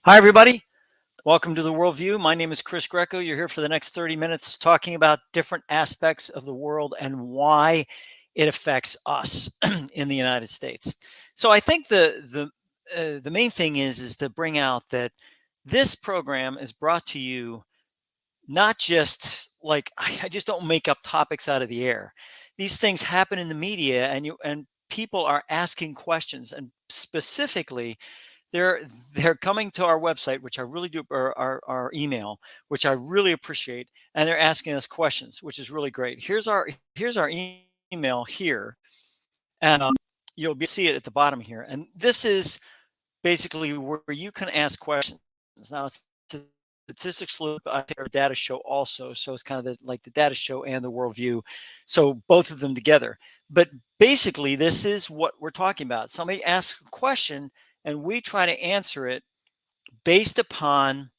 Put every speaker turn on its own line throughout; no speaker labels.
Hi, everybody. Welcome to the Worldview. My name is Chris Greco. You're here for the next 30 minutes talking about different aspects of the world and why it affects us in the United States. So I think the main thing is to bring out that this program is brought to you not just like I just don't make up topics out of the air. These things happen in the media, and people are asking questions, and specifically they're they're coming to our website, which I really do, or our email, which I really appreciate, and they're asking us questions, which is really great. Here's our email here, and you'll see it at the bottom here. And this is basically where you can ask questions. Now it's a statistics loop. I pair a data show also, so it's kind of like the data show and the worldview, so both of them together. But basically, this is what we're talking about. Somebody asks a question, and we try to answer it based upon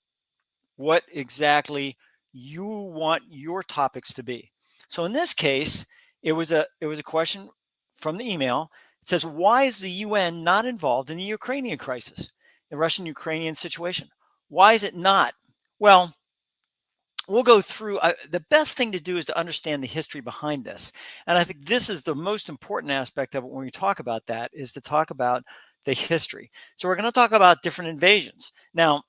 what exactly you want your topics to be. So in this case, it was a question from the email. It says, "Why is the UN not involved in the Ukrainian crisis, the Russian-Ukrainian situation? Why is it not?" Well, we'll go through. The best thing to do is to understand the history behind this, and I think this is the most important aspect of it when we talk about that, is to talk about the history. So we're going to talk about different invasions. Now,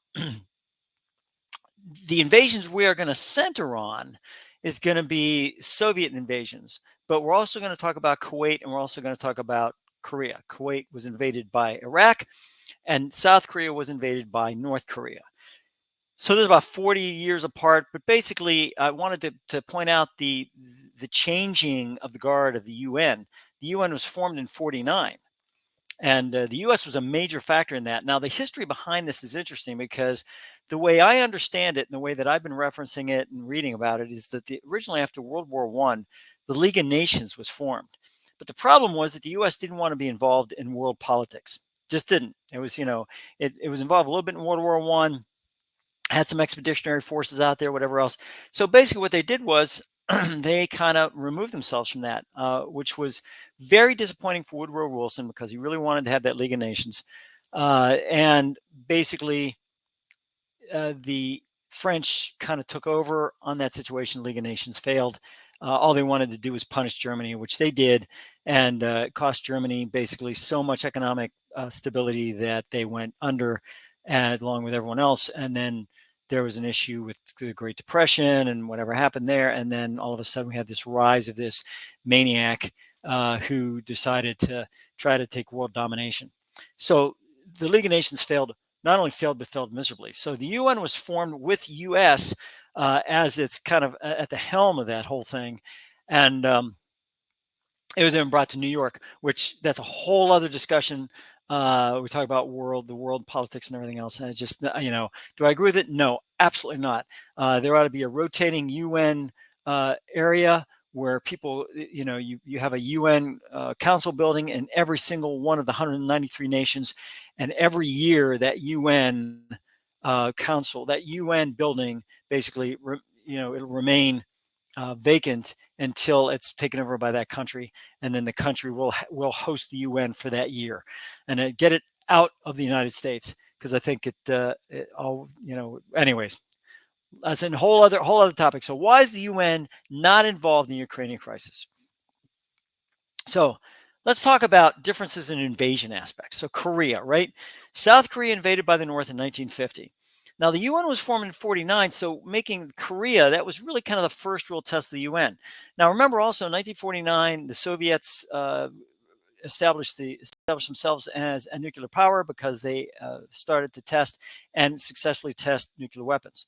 the invasions we are going to center on is going to be Soviet invasions, but we're also going to talk about Kuwait, and we're also going to talk about Korea. Kuwait was invaded by Iraq, and South Korea was invaded by North Korea. So there's about 40 years apart, but basically I wanted to point out the changing of the guard of the UN. The UN was formed in 49, and the US was a major factor in that. Now, the history behind this is interesting because the way I understand it and the way that I've been referencing it and reading about it is that originally after World War I, the League of Nations was formed. But the problem was that the US didn't want to be involved in world politics. Just didn't. It was, it was involved a little bit in World War I, had some expeditionary forces out there, whatever else. So basically what they did was they kind of removed themselves from that, which was very disappointing for Woodrow Wilson because he really wanted to have that League of Nations. And basically, the French kind of took over on that situation. League of Nations failed. All they wanted to do was punish Germany, which they did, and it cost Germany basically so much economic stability that they went under, along with everyone else. And then there was an issue with the Great Depression and whatever happened there. And then all of a sudden we had this rise of this maniac who decided to try to take world domination. So the League of Nations failed, not only failed, but failed miserably. So the UN was formed with US as it's kind of at the helm of that whole thing. And it was then brought to New York, which that's a whole other discussion. We talk about the world politics and everything else. And it's just, do I agree with it? No, absolutely not. There ought to be a rotating UN area where people, you have a UN council building in every single one of the 193 nations. And every year that UN council, that UN building, basically, it'll remain vacant until it's taken over by that country, and then the country will host the UN for that year, and get it out of the United States, because I think it all, anyways, that's a whole other topic. So why is the UN not involved in the Ukrainian crisis? So let's talk about differences in invasion aspects. So Korea, right? South Korea invaded by the North in 1950. Now, the UN was formed in 49, so making Korea, that was really kind of the first real test of the UN. Now, remember also in 1949, the Soviets established themselves as a nuclear power because they started to test and successfully test nuclear weapons.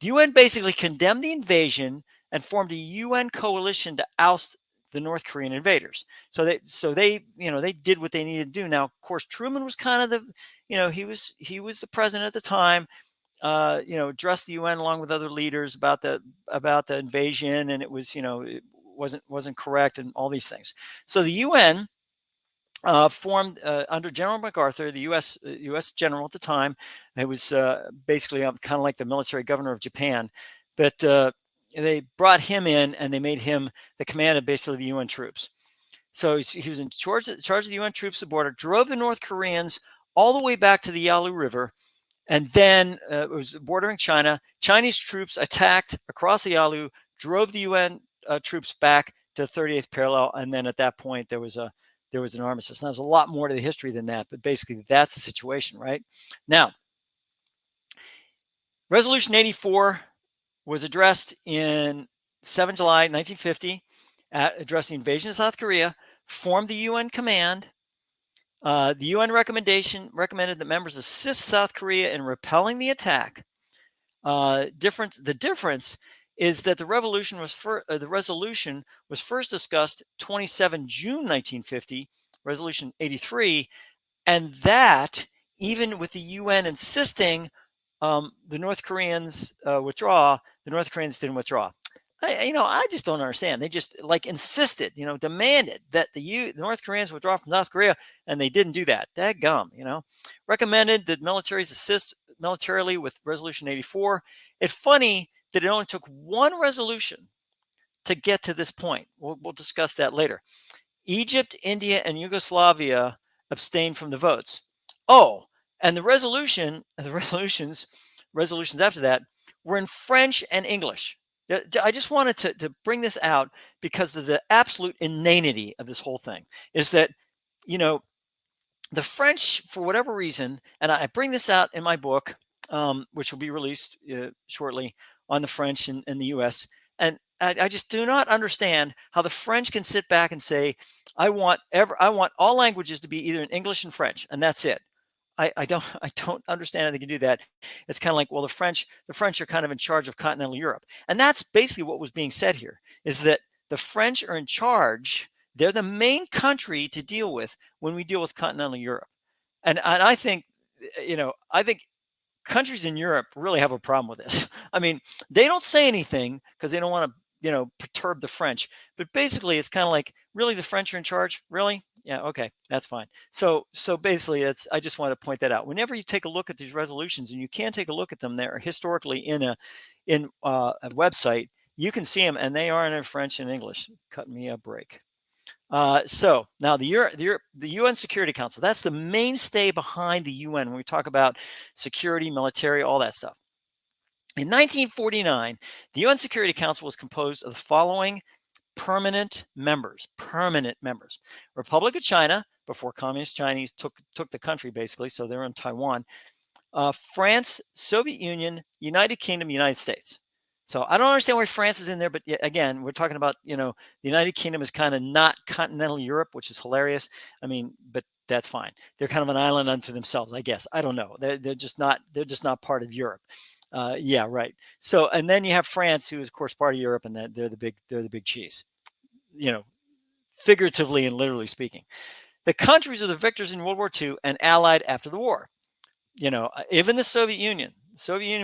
The UN basically condemned the invasion and formed a UN coalition to oust the North Korean invaders. So they they did what they needed to do. Now, of course, Truman was kind of he was the president at the time. Addressed the UN along with other leaders about the invasion, and it was it wasn't correct, and all these things. So the UN formed under General MacArthur, the U.S. general at the time. It was basically kind of like the military governor of Japan, but they brought him in and they made him the commander of basically the UN troops. So he was in charge of the UN troops at the border, drove the North Koreans all the way back to the Yalu River, And then it was bordering China. Chinese troops attacked across the Yalu, drove the UN troops back to the 38th parallel, and then at that point there was an armistice. Now, there's a lot more to the history than that, but basically that's the situation, right? Now, Resolution 84 was addressed in 7 July 1950, addressed the invasion of South Korea, formed the UN command. The UN recommended that members assist South Korea in repelling the attack. The difference is that the resolution was first discussed 27 June 1950, Resolution 83, and that even with the UN insisting the North Koreans withdraw, the North Koreans didn't withdraw. I just don't understand. They just insisted, demanded that the North Koreans withdraw from South Korea, and they didn't do that. Dadgum, recommended that militaries assist militarily with Resolution 84. It's funny that it only took one resolution to get to this point. We'll discuss that later. Egypt, India, and Yugoslavia abstained from the votes. Oh, and the resolutions after that were in French and English. I just wanted to bring this out because of the absolute inanity of this whole thing is that, the French, for whatever reason, and I bring this out in my book, which will be released shortly on the French in the U.S., and I just do not understand how the French can sit back and say, I want all languages to be either in English and French, and that's it. I don't understand how they can do that. It's kind of like, well, the French are kind of in charge of continental Europe. And that's basically what was being said here, is that the French are in charge. They're the main country to deal with when we deal with continental Europe. And I think, I think countries in Europe really have a problem with this. I mean, they don't say anything because they don't want to, perturb the French. But basically, it's kind of like, really, the French are in charge? Really? Yeah, okay, that's fine. So basically, I just want to point that out. Whenever you take a look at these resolutions, and you can take a look at them, they're historically in a website. You can see them, and they are in French and English. Cut me a break. So now the UN Security Council, that's the mainstay behind the UN when we talk about security, military, all that stuff. In 1949, the UN Security Council was composed of the following permanent members. Republic of China, before Communist Chinese took the country, basically, so they're in Taiwan. France, Soviet Union, United Kingdom, United States. So I don't understand why France is in there, but again, we're talking about, the United Kingdom is kind of not continental Europe, which is hilarious. I mean, but that's fine. They're kind of an island unto themselves, I guess. I don't know. They're just not part of Europe. Yeah, right. So, and then you have France, who is of course part of Europe, and they're the big cheese, figuratively and literally speaking. The countries are the victors in World War II and allied after the war. Even the Soviet Union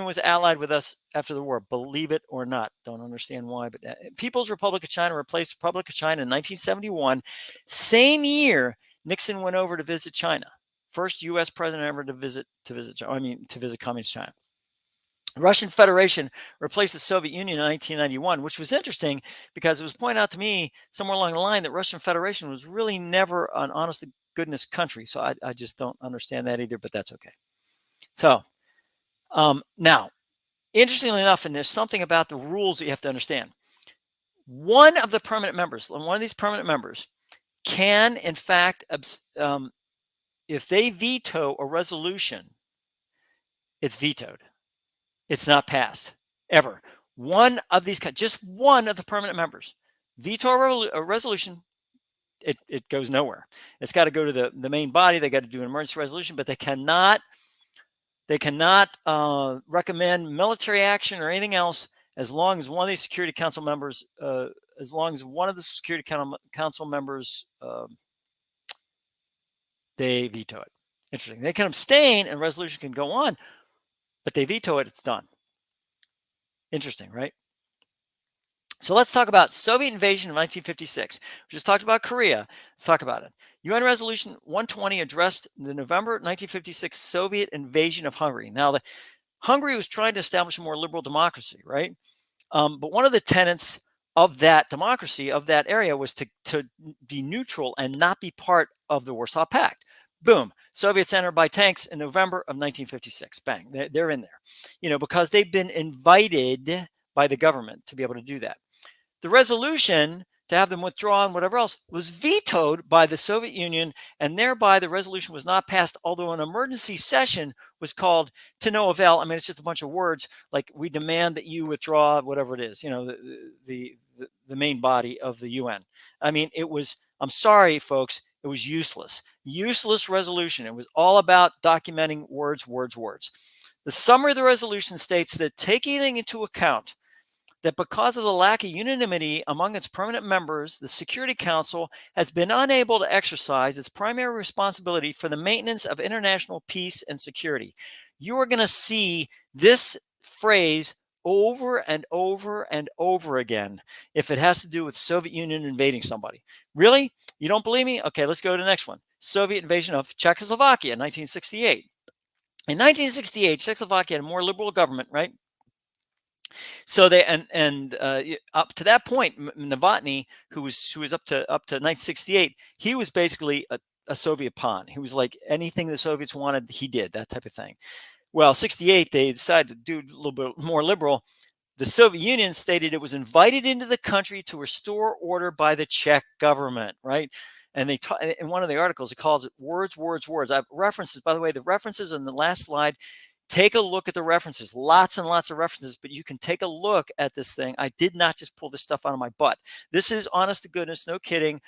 was allied with us after the war, believe it or not. Don't understand why, but People's Republic of China replaced Republic of China in 1971. Same year, Nixon went over to visit China. First U.S. president ever to visit Communist China. The Russian Federation replaced the Soviet Union in 1991, which was interesting because it was pointed out to me somewhere along the line that Russian Federation was really never an honest to goodness country. So I just don't understand that either, but that's okay. So now, interestingly enough, and there's something about the rules that you have to understand. One of these permanent members can, in fact, if they veto a resolution, it's vetoed. It's not passed, ever. Just one of the permanent members veto a resolution, it goes nowhere. It's got to go to the main body. They got to do an emergency resolution, but they cannot recommend military action or anything else as long as one of these Security Council members, they veto it. Interesting. They can abstain and resolution can go on, but they veto it, it's done. Interesting, right? So let's talk about Soviet invasion of 1956. We just talked about Korea. Let's talk about it. UN Resolution 120 addressed the November 1956 Soviet invasion of Hungary. Now, Hungary was trying to establish a more liberal democracy, right? But one of the tenets of that democracy, of that area, was to be neutral and not be part of the Warsaw Pact. Boom. Soviets entered by tanks in November of 1956. Bang. They're in there, because they've been invited by the government to be able to do that. The resolution to have them withdraw and whatever else was vetoed by the Soviet Union, and thereby the resolution was not passed, although an emergency session was called to no avail. I mean, it's just a bunch of words like we demand that you withdraw, whatever it is, the main body of the UN. I mean, I'm sorry, folks, it was useless. Useless resolution. It was all about documenting words, words, words. The summary of the resolution states that taking into account that because of the lack of unanimity among its permanent members, the Security Council has been unable to exercise its primary responsibility for the maintenance of international peace and security. You are going to see this phrase over and over and over again if it has to do with Soviet Union invading somebody. Really? You don't believe me? Okay, let's go to the next one. Soviet invasion of Czechoslovakia in 1968. In 1968, Czechoslovakia had a more liberal government, right? So they up to that point, Novotny, who was up to 1968, he was basically a Soviet pawn. He was like anything the Soviets wanted, he did, that type of thing. Well, 68, they decided to do a little bit more liberal. The Soviet Union stated it was invited into the country to restore order by the Czech government, right? And in one of the articles, it calls it words, words, words. I have references, by the way, the references in the last slide. Take a look at the references, lots and lots of references, but you can take a look at this thing. I did not just pull this stuff out of my butt. This is honest to goodness, no kidding.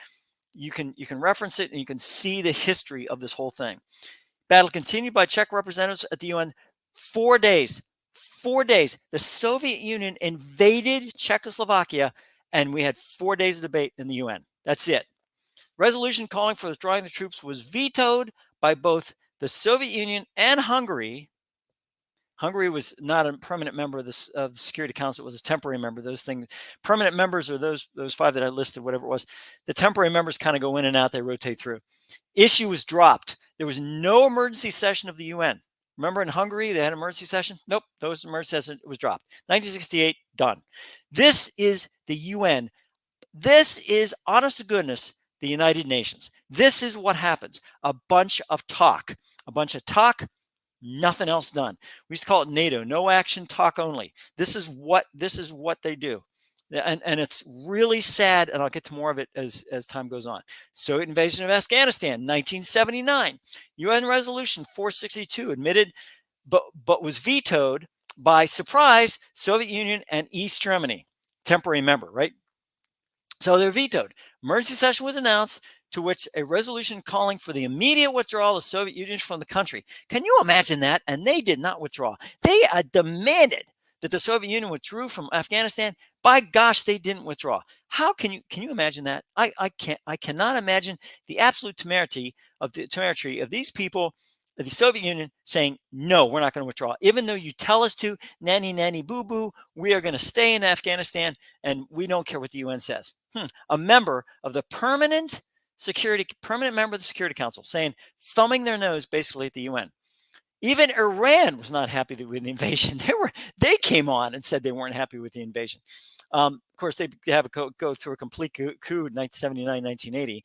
You can reference it and you can see the history of this whole thing. Battle continued by Czech representatives at the UN 4 days. 4 days. The Soviet Union invaded Czechoslovakia, and we had 4 days of debate in the UN. That's it. Resolution calling for withdrawing the troops was vetoed by both the Soviet Union and Hungary. Hungary was not a permanent member of the Security Council. It was a temporary member. Those things, permanent members are those five that I listed, whatever it was. The temporary members kind of go in and out. They rotate through. Issue was dropped. There was no emergency session of the UN. Remember in Hungary, they had an emergency session? Nope, those emergency session was dropped. 1968, done. This is the UN. This is, honest to goodness, the United Nations. This is what happens. A bunch of talk. Nothing else done. We used to call it NATO, no action, talk only. This is what they do. And it's really sad, and I'll get to more of it as time goes on. Soviet invasion of Afghanistan, 1979. UN Resolution 462 admitted, but was vetoed by, surprise, Soviet Union and East Germany, temporary member, right? So they're vetoed. Emergency session was announced, to which a resolution calling for the immediate withdrawal of Soviet Union from the country. Can you imagine that? And they did not withdraw. They demanded that the Soviet Union withdrew from Afghanistan. By gosh, they didn't withdraw. How can you imagine that? I cannot imagine the absolute temerity of these people, of the Soviet Union, saying, no, we're not going to withdraw. Even though you tell us to, nanny, nanny, boo, boo, we are going to stay in Afghanistan and we don't care what the UN says. A member of the permanent member of the Security Council saying, thumbing their nose basically at the UN. Even Iran was not happy with the invasion. They came on and said they weren't happy with the invasion. Of course, they have a go through a complete coup in 1979, 1980.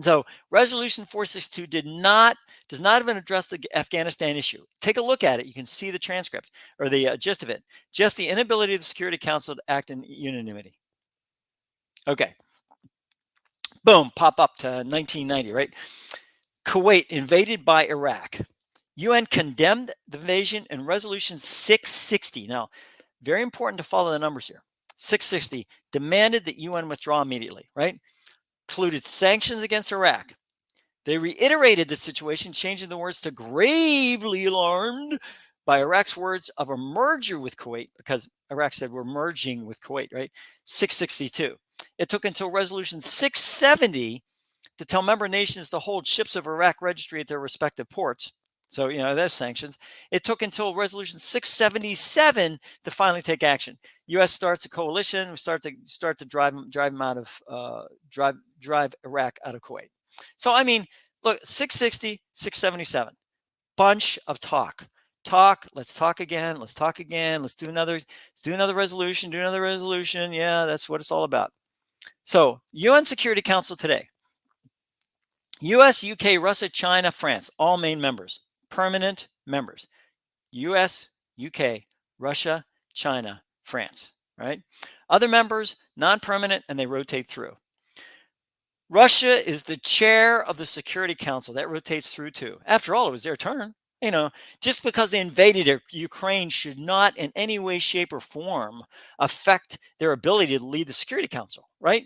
So Resolution 462 does not even address the Afghanistan issue. Take a look at it. You can see the transcript or the gist of it. Just the inability of the Security Council to act in unanimity. Okay. Boom, pop up to 1990, right? Kuwait invaded by Iraq. UN condemned the invasion in Resolution 660. Now, very important to follow the numbers here. 660 demanded that UN withdraw immediately, right? Included sanctions against Iraq. They reiterated the situation, changing the words to gravely alarmed by Iraq's words of a merger with Kuwait, because Iraq said we're merging with Kuwait, right? 662. It took until Resolution 670 to tell member nations to hold ships of Iraq registry at their respective ports. So, there's sanctions. It took until Resolution 677 to finally take action. U.S. starts a coalition. We start to drive them out of drive Iraq out of Kuwait. So, I mean, look, 660, 677, bunch of talk. Let's talk again. Let's do another resolution. Yeah, that's what it's all about. So, UN Security Council today. US, UK, Russia, China, France, all main members, permanent members. US, UK, Russia, China, France, right? Other members, non-permanent, and they rotate through. Russia is the chair of the Security Council. That rotates through too. After all, it was their turn. Just because they invaded Ukraine should not in any way, shape, or form affect their ability to lead the Security Council, right?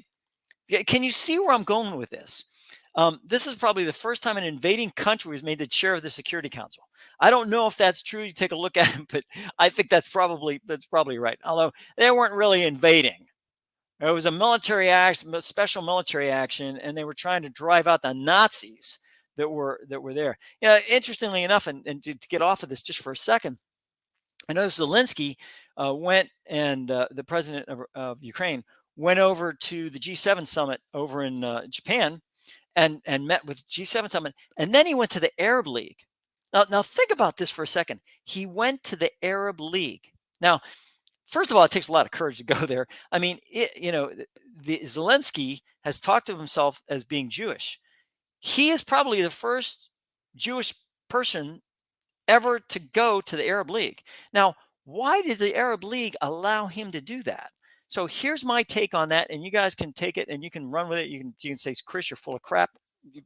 Can you see where I'm going with this? This is probably the first time an invading country was made the chair of the Security Council. I don't know if that's true. You take a look at it, but I think that's probably right. Although they weren't really invading. It was a military action, special military action, and they were trying to drive out the Nazis that were there. Interestingly enough, and to get off of this just for a second, I know Zelensky went and the president of Ukraine went over to the G7 summit over in Japan and met with G7 summit, and then he went to the Arab League. Now think about this for a second. He went to the Arab League. Now, first of all, it takes a lot of courage to go there. I mean, the Zelensky has talked of himself as being Jewish. He is probably the first Jewish person ever to go to the Arab League. Now, why did the Arab League allow him to do that? So here's my take on that, and you guys can take it and you can run with it. You can say, Chris, you're full of crap,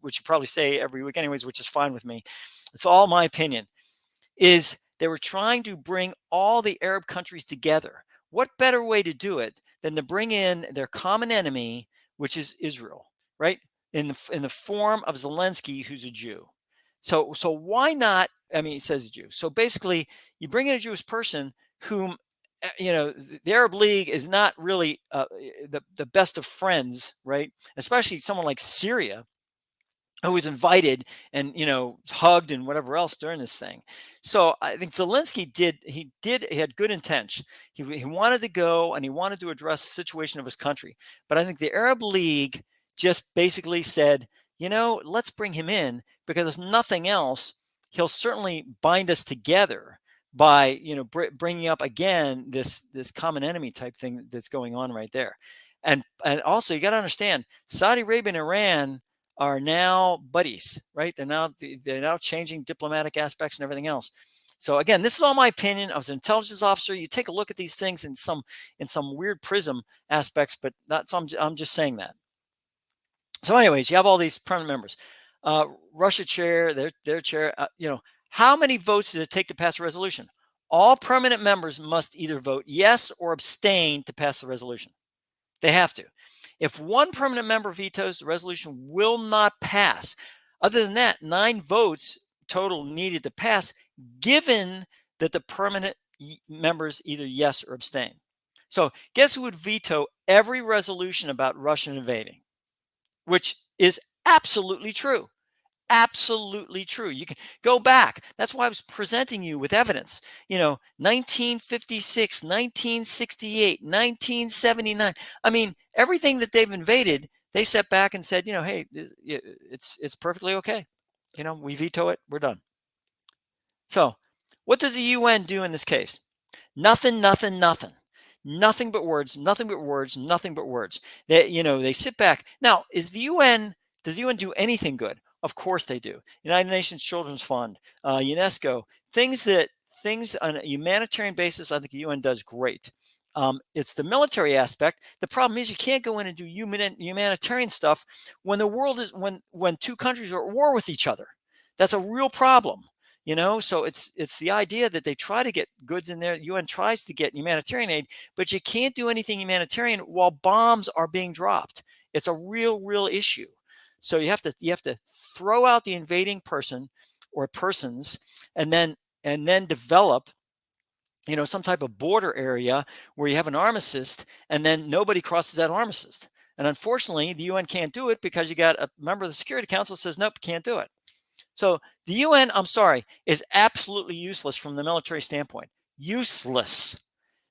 which you probably say every week anyways, which is fine with me. It's all my opinion. Is they were trying to bring all the Arab countries together. What better way to do it than to bring in their common enemy, which is Israel, right? In the form of Zelensky, who's a Jew. So why not? I mean, he says a Jew. So basically, you bring in a Jewish person whom, the Arab League is not really the best of friends, right? Especially someone like Syria, who was invited and hugged and whatever else during this thing. So I think Zelensky he had good intention. He wanted to go and he wanted to address the situation of his country. But I think the Arab League just basically said, let's bring him in, because if nothing else, he'll certainly bind us together by bringing up again this common enemy type thing that's going on right there. And also, you got to understand, Saudi Arabia and Iran are now buddies, right? They're now changing diplomatic aspects and everything else. So again, this is all my opinion. I was an intelligence officer. You take a look at these things in some weird prism aspects, but I'm just saying that. So anyways, you have all these permanent members. Russia chair, their chair. How many votes did it take to pass a resolution? All permanent members must either vote yes or abstain to pass the resolution. They have to. If one permanent member vetoes, the resolution will not pass. Other than that, 9 votes total needed to pass, given that the permanent members either yes or abstain. So guess who would veto every resolution about Russia invading? Which is absolutely true. Absolutely true. You can go back. That's why I was presenting you with evidence. 1956, 1968, 1979. I mean, everything that they've invaded, they sat back and said, hey, it's perfectly okay. We veto it. We're done. So what does the UN do in this case? Nothing, nothing, nothing. Nothing but words, nothing but words, nothing but words. They sit back. Now, does the UN do anything good? Of course they do. United Nations Children's Fund, UNESCO, things on a humanitarian basis, I think the UN does great. It's the military aspect. The problem is you can't go in and do humanitarian stuff when the world is when 2 countries are at war with each other. That's a real problem. So it's the idea that they try to get goods in there. UN tries to get humanitarian aid, but you can't do anything humanitarian while bombs are being dropped. It's a real issue. So you have to throw out the invading person or persons, and then develop some type of border area where you have an armistice, and then nobody crosses that armistice. And unfortunately, the UN can't do it because you got a member of the Security Council says nope, can't do it. So the UN, I'm sorry, is absolutely useless from the military standpoint. Useless.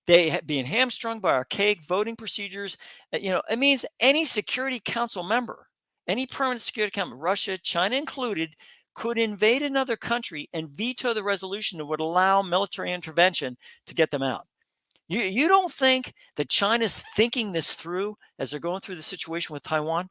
They being hamstrung by archaic voting procedures. It means any Security Council member, any permanent Security Council, Russia, China included, could invade another country and veto the resolution that would allow military intervention to get them out. You don't think that China's thinking this through as they're going through the situation with Taiwan?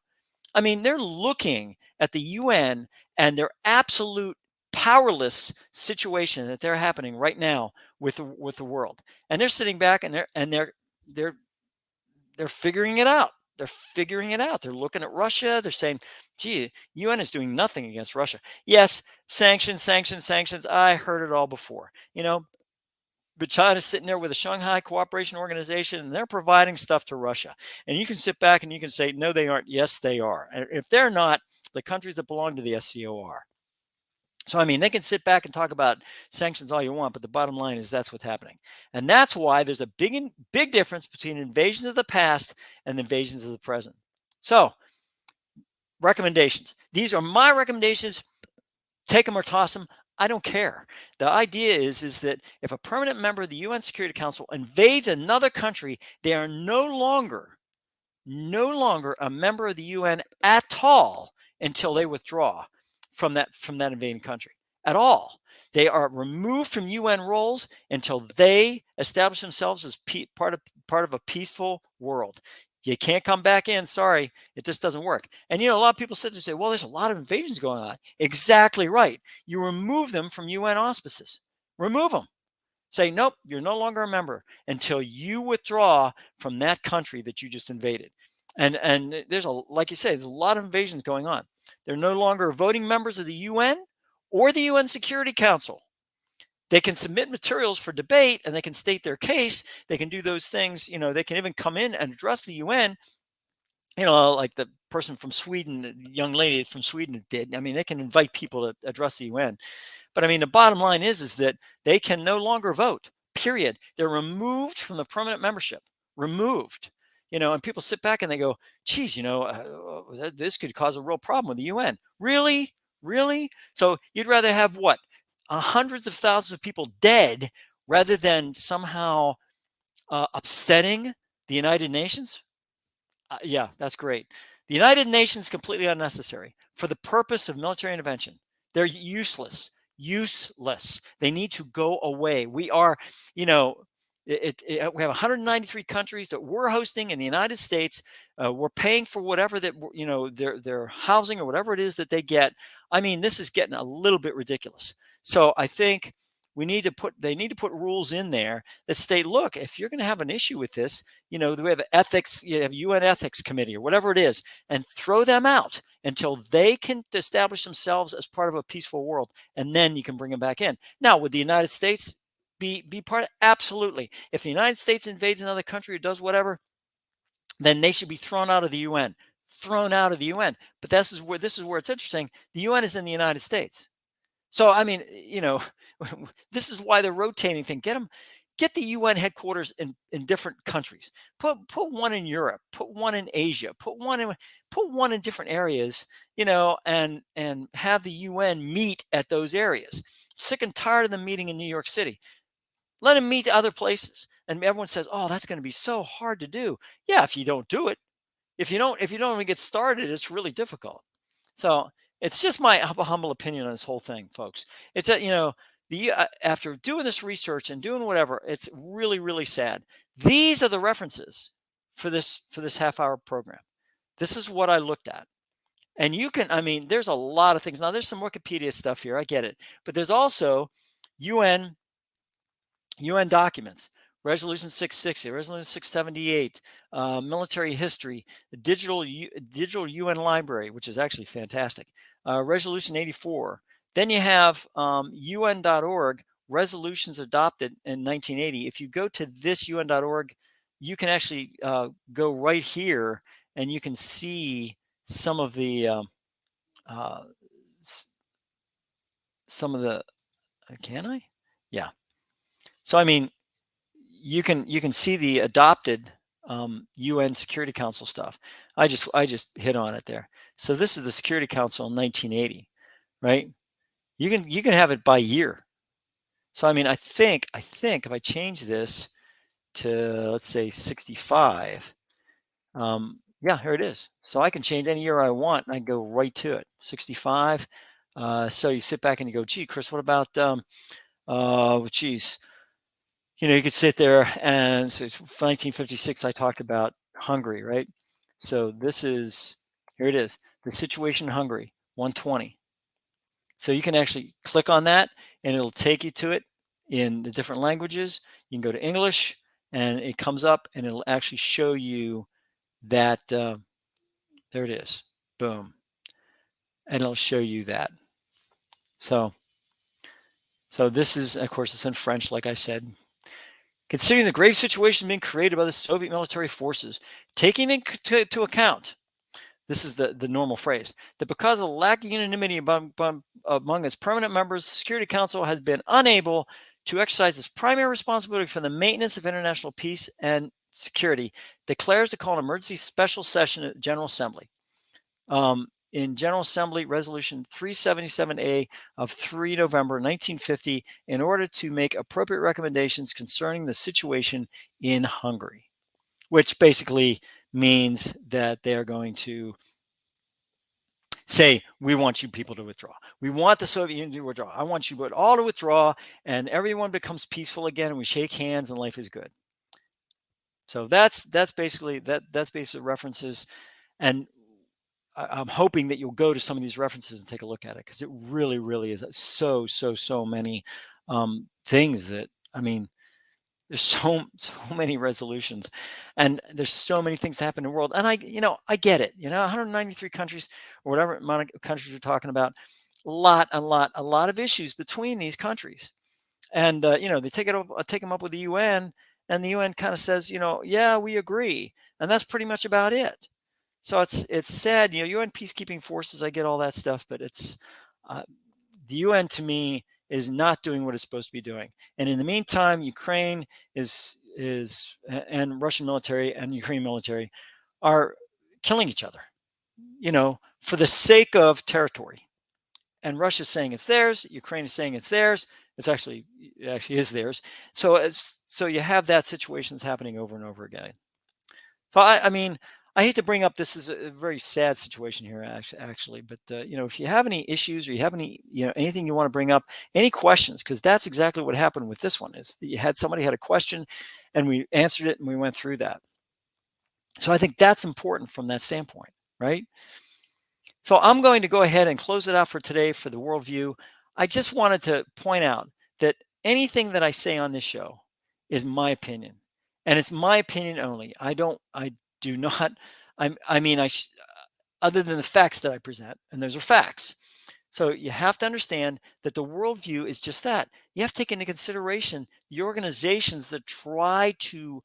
I mean, they're looking at the UN and their absolute powerless situation that they're happening right now with the world, and they're sitting back and they're they're figuring it out. They're figuring it out. They're looking at Russia. They're saying, "Gee, UN is doing nothing against Russia." Yes, sanctions, sanctions, sanctions. I heard it all before. But China's sitting there with the Shanghai Cooperation Organization, and they're providing stuff to Russia. And you can sit back and you can say, no, they aren't. Yes, they are. And if they're not, the countries that belong to the SCO are. So, I mean, they can sit back and talk about sanctions all you want, but the bottom line is that's what's happening. And that's why there's a big difference between invasions of the past and invasions of the present. So, recommendations. These are my recommendations. Take them or toss them. I don't care. The idea is that if a permanent member of the UN Security Council invades another country, they are no longer a member of the UN at all until they withdraw from that invading country at all. They are removed from UN roles until they establish themselves as part of a peaceful world. You can't come back in. Sorry, it just doesn't work. And a lot of people sit there and say, "Well, there's a lot of invasions going on." Exactly right. You remove them from UN auspices. Remove them. Say, nope, you're no longer a member until you withdraw from that country that you just invaded. And there's like you say, there's a lot of invasions going on. They're no longer voting members of the UN or the UN Security Council. They can submit materials for debate and they can state their case. They can do those things. They can even come in and address the UN. Like the person from Sweden, the young lady from Sweden did. I mean, they can invite people to address the UN. But I mean, the bottom line is that they can no longer vote, period. They're removed from the permanent membership, removed. And people sit back and they go, geez, this could cause a real problem with the UN. Really? Really? So you'd rather have what? Hundreds of thousands of people dead rather than somehow upsetting the United Nations? Yeah, that's great. The United Nations completely unnecessary for the purpose of military intervention. They're useless. Useless. They need to go away. We are, we have 193 countries that we're hosting in the United States. We're paying for whatever that their housing or whatever it is that they get. I mean, this is getting a little bit ridiculous. So I think they need to put rules in there that state, look, if you're going to have an issue with this, we have ethics, you have UN ethics committee or whatever it is, and throw them out until they can establish themselves as part of a peaceful world, and then you can bring them back in. Now, would the United States be part of? Absolutely. If the United States invades another country or does whatever, then they should be thrown out of the UN. Thrown out of the UN. But this is where it's interesting. The UN is in the United States. So, I mean, this is why they're rotating thing. Get the UN headquarters in different countries. Put one in Europe. Put one in Asia. Put one in different areas. And have the UN meet at those areas. Sick and tired of them meeting in New York City. Let them meet other places. And everyone says, "Oh, that's going to be so hard to do." Yeah, if you don't do it, if you don't even get started, it's really difficult. So it's just my humble opinion on this whole thing, folks. It's after doing this research and doing whatever, it's really, really sad. These are the references for this half-hour program. This is what I looked at. And there's a lot of things. Now, there's some Wikipedia stuff here. I get it. But there's also UN documents. Resolution 660, Resolution 678, military history, digital UN library, which is actually fantastic. Resolution 84. Then you have UN.org, resolutions adopted in 1980. If you go to this UN.org, you can actually go right here and you can see some of the can I? Yeah. So, I mean, you can see the adopted UN Security Council stuff. I just hit on it there. So this is the Security Council in 1980, right? You can have it by year. So, I mean, I think if I change this to, let's say, 65, yeah, here it is. So I can change any year I want, and I go right to it. 65. So you sit back and you go, gee, Chris, what about geez. You could sit there and so 1956, I talked about Hungary, right? So this is, Here it is. The situation in Hungary, 120. So you can actually click on that and it'll take you to it in the different languages. You can go to English and it comes up and it'll actually show you that. There it is. Boom. And it'll show you that. So this is, of course, it's in French, like I said. Considering the grave situation being created by the Soviet military forces, taking into account, this is the normal phrase, that because of lack of unanimity among its permanent members, the Security Council has been unable to exercise its primary responsibility for the maintenance of international peace and security, declares to call an emergency special session at the General Assembly. In General Assembly Resolution 377A of 3 November 1950, in order to make appropriate recommendations concerning the situation in Hungary, which basically means that they are going to say, we want you people to withdraw. We want the Soviet Union to withdraw. I want you all to withdraw, and everyone becomes peaceful again, and we shake hands, and life is good. So that's basically references, and I'm hoping that you'll go to some of these references and take a look at it, because it really, really is so many things that, I mean, there's so many resolutions, and there's so many things that happen in the world. And I get it. 193 countries or whatever amount of countries we're talking about, a lot of issues between these countries, and they take them up with the UN, and the UN kind of says, yeah, we agree, and that's pretty much about it. So it's sad, UN peacekeeping forces, I get all that stuff, but it's the UN to me is not doing what it's supposed to be doing. And in the meantime, Ukraine and Russian military and Ukrainian military are killing each other, for the sake of territory. And Russia's saying it's theirs, Ukraine is saying it's theirs. It actually is theirs. So you have that situation that's happening over and over again. So I mean, I hate to bring up, this is a very sad situation here, actually, but if you have any issues, or you have any, anything you want to bring up, any questions, because that's exactly what happened with this one, is that you had somebody had a question, and we answered it, and we went through that. So I think that's important from that standpoint, right? So I'm going to go ahead and close it out for today for the worldview. I just wanted to point out that anything that I say on this show is my opinion, and it's my opinion only. I do not, other than the facts that I present, and those are facts. So you have to understand that the worldview is just that. You have to take into consideration the organizations that try to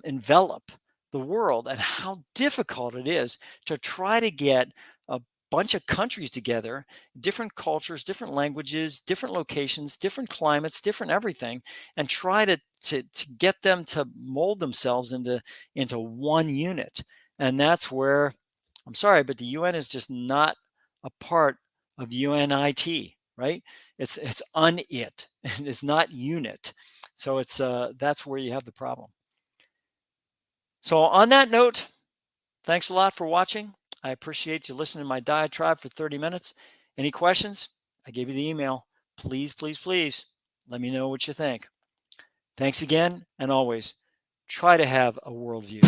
envelop the world, and how difficult it is to try to get a bunch of countries together, different cultures, different languages, different locations, different climates, different everything, and try to get them to mold themselves into one unit. And that's where, I'm sorry, but the UN is just not a part of UNIT, right? It's UNIT, and it's not unit. So it's that's where you have the problem. So on that note, thanks a lot for watching. I appreciate you listening to my diatribe for 30 minutes. Any questions? I gave you the email. Please let me know what you think. Thanks again, and always try to have a worldview.